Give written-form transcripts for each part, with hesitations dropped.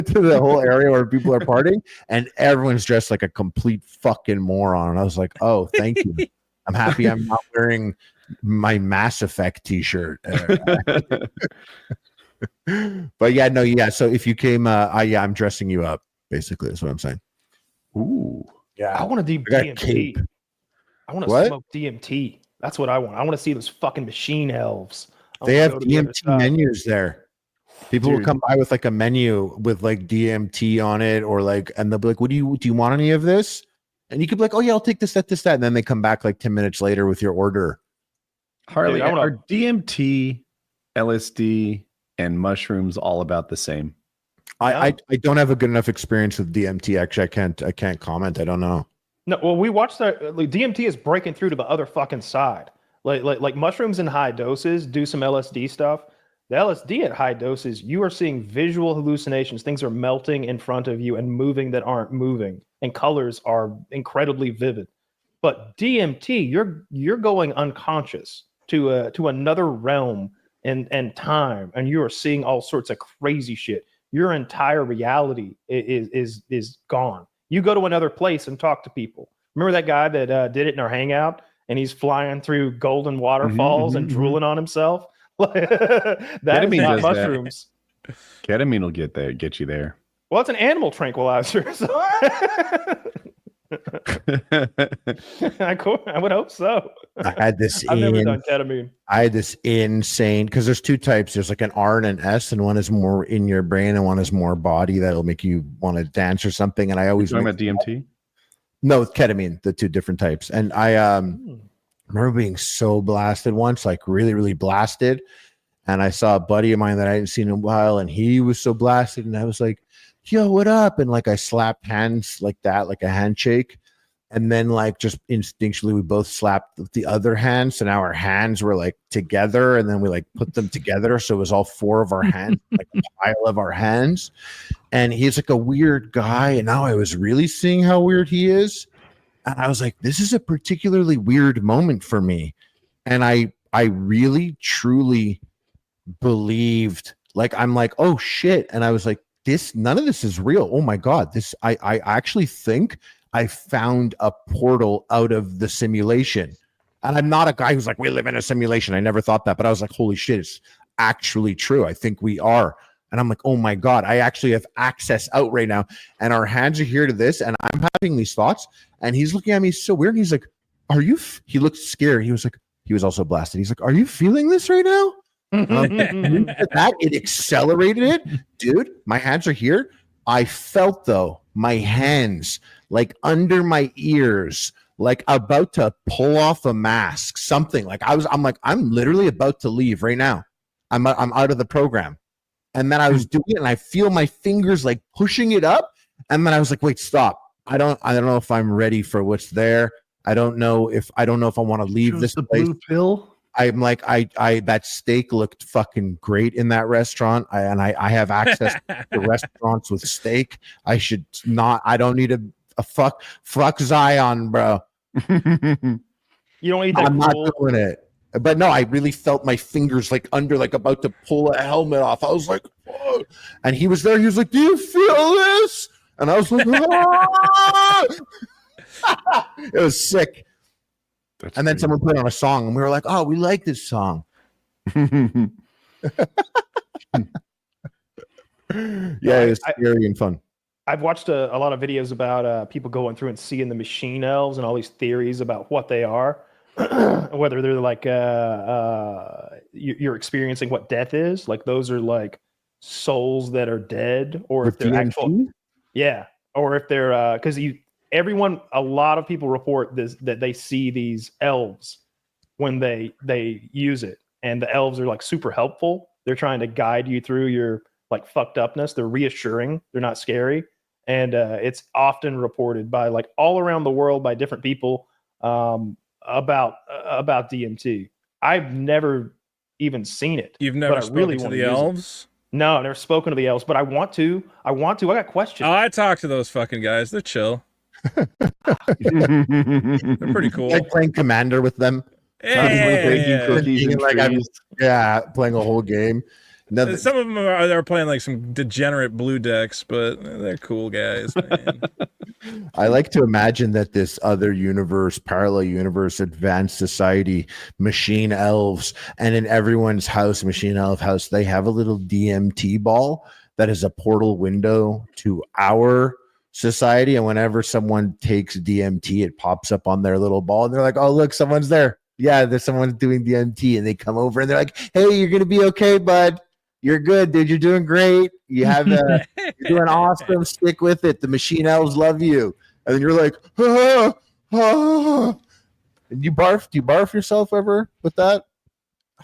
to the whole area where people are partying, and everyone's dressed like a complete fucking moron. And I was like, oh, thank you. I'm happy I'm not wearing my Mass Effect t-shirt. But yeah, no, yeah. So if you came, I'm dressing you up. Basically, that's what I'm saying. Ooh, yeah. I want to do DMT. I want to smoke DMT. That's what I want. I want to see those fucking machine elves. They have DMT menus there. People will come by with like a menu with like DMT on it, or like, and they'll be like, do you want any of this? And you could be like, oh yeah, I'll take this, that, and then they come back like 10 minutes later with your order. Harley, are DMT, LSD, and mushrooms all about the same? I don't have a good enough experience with DMT. Actually, I can't comment. I don't know. No, well, we watched that. Like, DMT is breaking through to the other fucking side. Like mushrooms in high doses do some LSD stuff. The LSD at high doses, you are seeing visual hallucinations. Things are melting in front of you and moving that aren't moving, and colors are incredibly vivid. But DMT, you're going unconscious to another realm and time, and you are seeing all sorts of crazy shit. Your entire reality is gone. You go to another place and talk to people. Remember that guy that did it in our hangout, and he's flying through golden waterfalls and drooling on himself? That is not mushrooms. That. Ketamine will get you there. Well, it's an animal tranquilizer. So I would hope so. I had this. I've never done ketamine. I had this insane, because there's two types. There's like an R and an S, and one is more in your brain, and one is more body that'll make you want to dance or something. And I always talking about DMT. No, ketamine, the two different types. And I remember being so blasted once, like really, really blasted. And I saw a buddy of mine that I hadn't seen in a while, and he was so blasted, and I was like, yo, what up? And like I slapped hands like that, like a handshake. And then like just instinctually we both slapped the other hand. So now our hands were like together, and then we like put them together. So it was all four of our hands, like a pile of our hands. And he's like a weird guy. And now I was really seeing how weird he is. And I was like, this is a particularly weird moment for me. And I really, truly believed, like, I'm like, oh shit. And I was like, none of this is real. Oh my God. I actually think I found a portal out of the simulation. And I'm not a guy who's like, we live in a simulation. I never thought that, but I was like, holy shit, it's actually true. I think we are. And I'm like, oh my God, I actually have access out right now. And our hands are here to this. And I'm having these thoughts. And he's looking at me so weird. He's like, he looked scared. He was like, he was also blasted. He's like, are you feeling this right now? That it accelerated it, dude. My hands are here. I felt though my hands like under my ears, like about to pull off a mask, something like I'm like, I'm literally about to leave right now. I'm out of the program. And then I was doing it, and I feel my fingers like pushing it up. And then I was like, wait, stop. I don't know if I'm ready for what's there. I don't know if I want to leave this place. Blue pill. I'm like, I that steak looked fucking great in that restaurant. I have access to restaurants with steak. I don't need a fuck Zion, bro. You don't need that. I'm not doing it. But no, I really felt my fingers like under, like about to pull a helmet off. I was like, whoa. And he was there. He was like, do you feel this? And I was like, it was sick. And then someone put on a song, and we were like, oh, we like this song. Yeah, it's scary and fun. I've watched a lot of videos about people going through and seeing the machine elves and all these theories about what they are. Whether they're like you're experiencing what death is, like those are like souls that are dead, or if they're actual, or if they're because a lot of people report this, that they see these elves when they use it, and the elves are like super helpful. They're trying to guide you through your like fucked upness. They're reassuring. They're not scary, and it's often reported by like all around the world by different people. About DMT. I've never even seen it. You've never spoken to the elves? No, I've never spoken to the elves, but I want to. I got questions. Oh, I talk to those fucking guys. They're chill. They're pretty cool. Like playing Commander with them. Hey. Playing a whole game. Some of them are playing like some degenerate blue decks, but they're cool guys, man. I like to imagine that this other universe, parallel universe, advanced society, machine elves, and in everyone's house, machine elf house, they have a little DMT ball that is a portal window to our society. And whenever someone takes DMT, it pops up on their little ball, and they're like, "Oh, look, someone's there. Yeah, there's someone doing DMT," and they come over and they're like, "Hey, you're gonna be okay, bud. You're good, dude. You're doing great. You're doing awesome. Stick with it. The machine elves love you." And then you're like, ah, ah. And you barf? Do you barf yourself ever with that?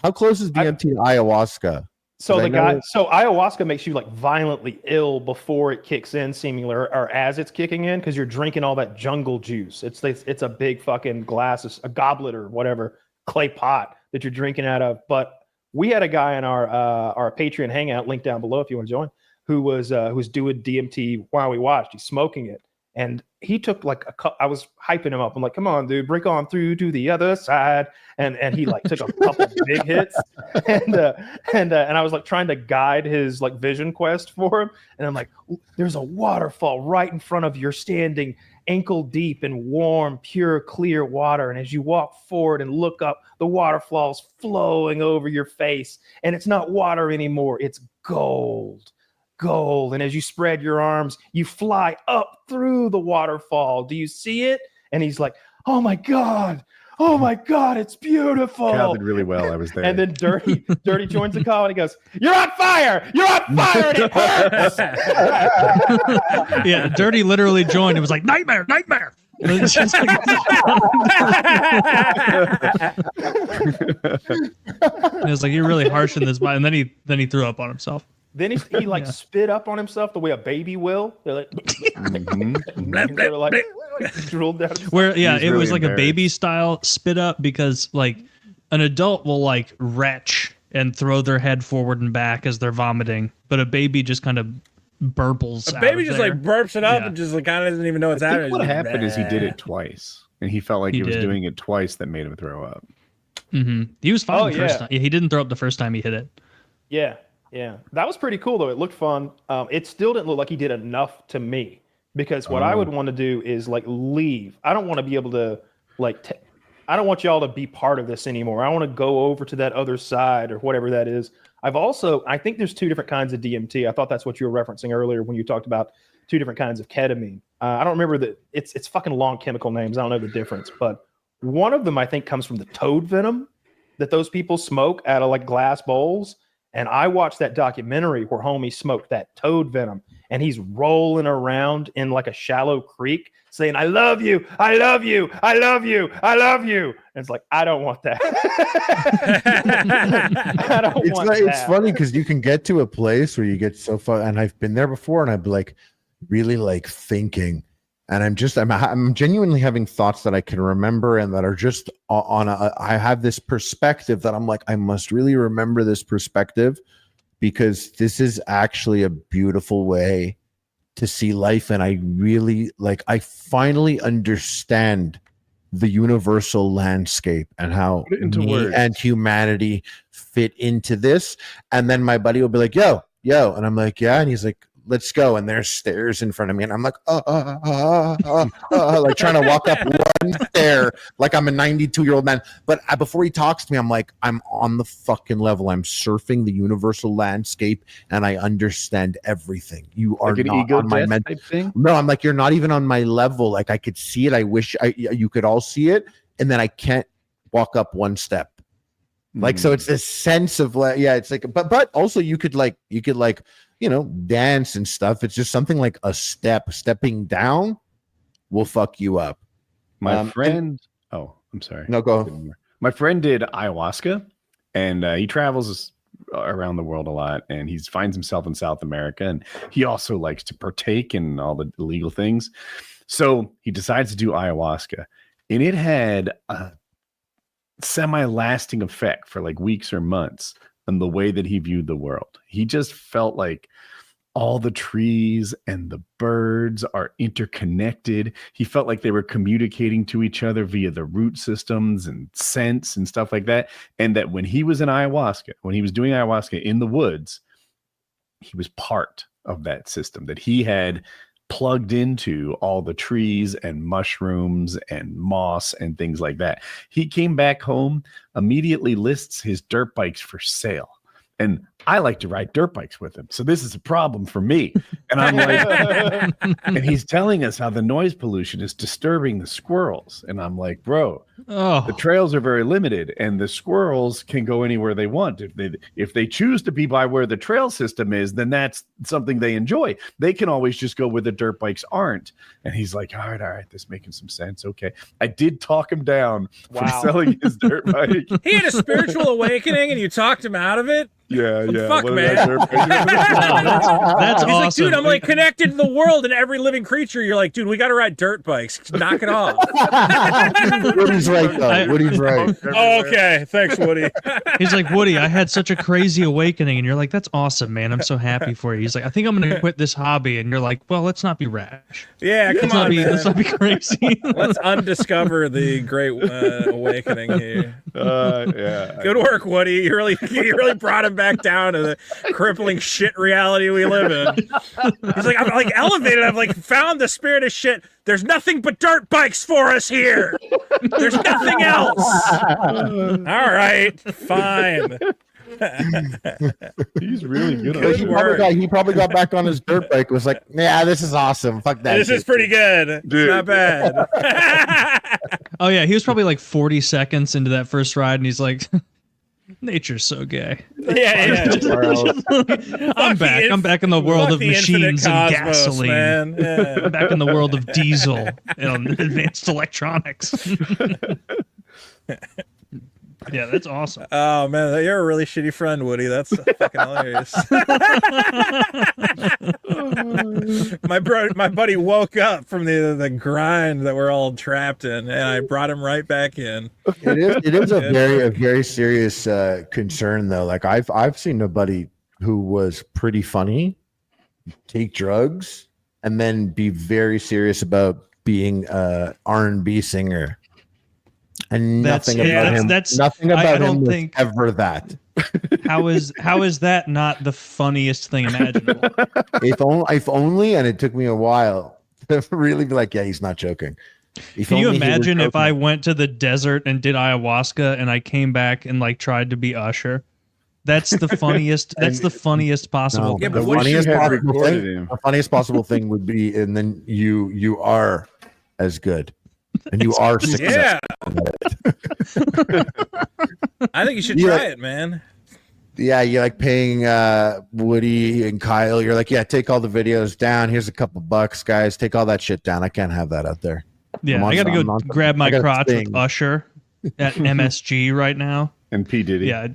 How close is DMT to ayahuasca? So ayahuasca makes you like violently ill before it kicks in, seemingly, or as it's kicking in, because you're drinking all that jungle juice. It's a big fucking glass, a goblet or whatever, clay pot that you're drinking out of. But we had a guy in our Patreon hangout, link down below if you want to join, who was doing DMT while we watched. He's smoking it, and he took like I was hyping him up. I'm like, "Come on, dude, break on through to the other side," and he like took a couple big hits, and I was like trying to guide his like vision quest for him, and I'm like, "There's a waterfall right in front of you. You're standing ankle deep in warm, pure, clear water. And as you walk forward and look up, the waterfall's flowing over your face. And it's not water anymore. It's gold. Gold. And as you spread your arms, you fly up through the waterfall. Do you see it?" And he's like, "Oh my God. Oh my God, it's beautiful." Cal did really well. I was there. And then Dirty joins the call and he goes, "You're on fire! You're on fire! And it hurts!" Yeah, Dirty literally joined. It was like, "Nightmare, nightmare." And it's just like, it was like, "You're really harsh in this," and then he threw up on himself. Then he spit up on himself the way a baby will. They're like, drooled down. Where it was like a baby style spit up, because like an adult will like retch and throw their head forward and back as they're vomiting, but a baby just kind of burbles. A baby just like burps it up and just like kind of doesn't even know it's happening. What happened is he did it twice, and he felt like he was doing it twice that made him throw up. Mm-hmm. He was fine the first time. He didn't throw up the first time he hit it. Yeah. Yeah, that was pretty cool though. It looked fun. It still didn't look like he did enough to me, because what I would want to do is like leave. I don't want to be able to like. I don't want y'all to be part of this anymore. I want to go over to that other side or whatever that is. I think there's two different kinds of DMT. I thought that's what you were referencing earlier when you talked about two different kinds of ketamine. I don't remember that. It's fucking long chemical names. I don't know the difference, but one of them I think comes from the toad venom that those people smoke out of like glass bowls. And I watched that documentary where homie smoked that toad venom, and he's rolling around in like a shallow creek saying, "I love you, I love you, I love you, I love you." And it's like, I don't want that. I don't want that. It's funny because you can get to a place where you get so far, and I've been there before, and I'd be like really like thinking, and I'm genuinely having thoughts that I can remember and that are just I have this perspective that I'm like, I must really remember this perspective, because this is actually a beautiful way to see life. And I really I finally understand the universal landscape and how me and humanity fit into this. And then my buddy will be like, yo. And I'm like, yeah. And he's like, let's go. And there's stairs in front of me. And I'm like, like trying to walk up one stair like I'm a 92-year-old man. But before he talks to me, I'm like, I'm on the fucking level. I'm surfing the universal landscape and I understand everything. You are like not on my mental thing. No, I'm like, you're not even on my level. Like I could see it. I wish you could all see it. And then I can't walk up one step. Like, so it's this sense of like, yeah, it's like, but also you could dance and stuff. It's just something like stepping down will fuck you up. My friend, I'm sorry. No, go. My friend did ayahuasca, and he travels around the world a lot, and he finds himself in South America, and he also likes to partake in all the illegal things. So he decides to do ayahuasca, and it had a semi-lasting effect for like weeks or months on the way that he viewed the world. He just felt like all the trees and the birds are interconnected. He felt like they were communicating to each other via the root systems and scents and stuff like that. And that when he was in ayahuasca, when he was doing ayahuasca in the woods, he was part of that system, that he had plugged into all the trees and mushrooms and moss and things like that. He came back home, immediately lists his dirt bikes for sale. And I like to ride dirt bikes with him. So this is a problem for me. And I'm like, and he's telling us how the noise pollution is disturbing the squirrels. And I'm like, bro, the trails are very limited and the squirrels can go anywhere they want. If they choose to be by where the trail system is, then that's something they enjoy. They can always just go where the dirt bikes aren't. And he's like, all right, this is making some sense. Okay. I did talk him down from selling his dirt bike. He had a spiritual awakening and you talked him out of it? Yeah. Fuck, man. That's He's awesome. like, dude, I'm like connected to the world and every living creature. You're like, dude, we got to ride dirt bikes. Knock it off. Woody's right, though. Woody's right. Oh, okay. Thanks, Woody. He's like, Woody, I had such a crazy awakening. And you're like, that's awesome, man. I'm so happy for you. He's like, I think I'm going to quit this hobby. And you're like, well, let's not be rash. Yeah, come on, man. Let's not be crazy. Let's undiscover the great awakening here. Yeah. Good work, Woody. You really brought him back down to the crippling shit reality we live in. He's like, I'm like elevated. I've like found the spirit of shit. There's nothing but dirt bikes for us here. There's nothing else. All right, fine. He's really good at it. He probably got back on his dirt bike. Was like, yeah, this is awesome. Fuck that. This is pretty good. Dude. It's not bad. Oh, yeah. He was probably like 40 seconds into that first ride. And he's like, nature's so gay. Yeah. I'm back. I'm back in the world of the machines infinite and cosmos, gasoline. man. Yeah. I'm back in the world of diesel and advanced electronics. Yeah, that's awesome. Oh man, you're a really shitty friend, Woody. That's fucking hilarious. my buddy woke up from the grind that we're all trapped in, and I brought him right back in. It is a very serious concern, though. Like I've seen a buddy who was pretty funny take drugs and then be very serious about being a R&B singer. And nothing about him. Nothing about him was ever that. How is that not the funniest thing imaginable? If only, and it took me a while to really be like, yeah, he's not joking. Can you imagine if I went to the desert and did ayahuasca and I came back and like tried to be Usher? That's the funniest. That's the funniest possible. No, Yeah, but the what funniest possible thing would be, and then you are as good. And you are successful. Yeah. I think you should try it, man. Yeah, you're like paying Woody and Kyle. You're like, yeah, take all the videos down. Here's a couple bucks, guys. Take all that shit down. I can't have that out there. Yeah, I got to go grab my crotch with Usher at MSG right now. And P. Diddy. Yeah,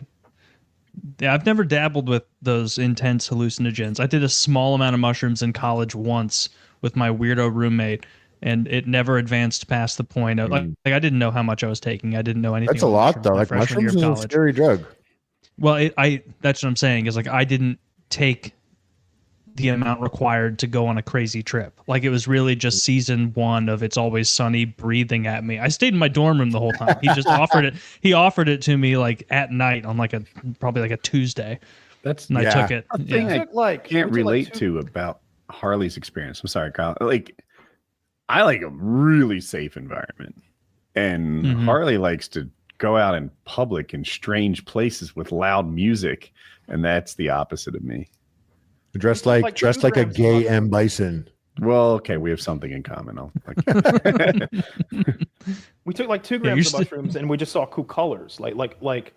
I've never dabbled with those intense hallucinogens. I did a small amount of mushrooms in college once with my weirdo roommate. And it never advanced past the point of like I didn't know how much I was taking. I didn't know anything. That's a lot, though. Like mushrooms is a scary drug. Well, that's what I'm saying is like I didn't take the amount required to go on a crazy trip. Like it was really just season 1 of It's Always Sunny breathing at me. I stayed in my dorm room the whole time. He just offered it. He offered it to me like at night on like probably like a Tuesday. I took it. A thing I can't relate to about Harley's experience. I'm sorry, Kyle. Like. I like a really safe environment, and Harley likes to go out in public in strange places with loud music, and that's the opposite of me. Dressed like a gay M. Bison. Well, okay, we have something in common. We took like 2 grams of mushrooms, and we just saw cool colors. Like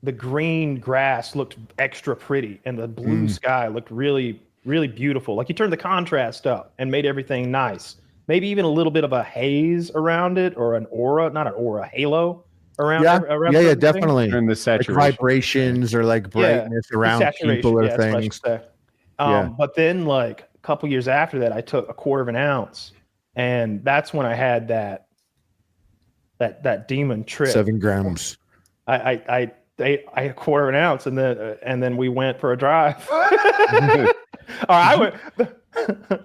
the green grass looked extra pretty, and the blue sky looked really, really beautiful. Like you turned the contrast up and made everything nice. Maybe even a little bit of a haze around it, or an aura, not an aura, haylo around. Yeah, definitely. And the saturation, like vibrations or like brightness around people or things. But then, like a couple years after that, I took a 1/4 ounce, and that's when I had that demon trip. 7 grams. I ate a 1/4 ounce, and then we went for a drive. I went.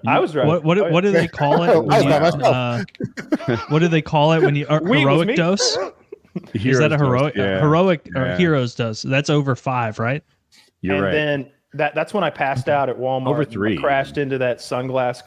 I was right. What do they call it? When you, what do they call it when you heroic dose? Is that a heroic or heroes dose? That's over 5, right? You're right. And then that's when I passed out at Walmart. Over 3. Crashed into that sunglass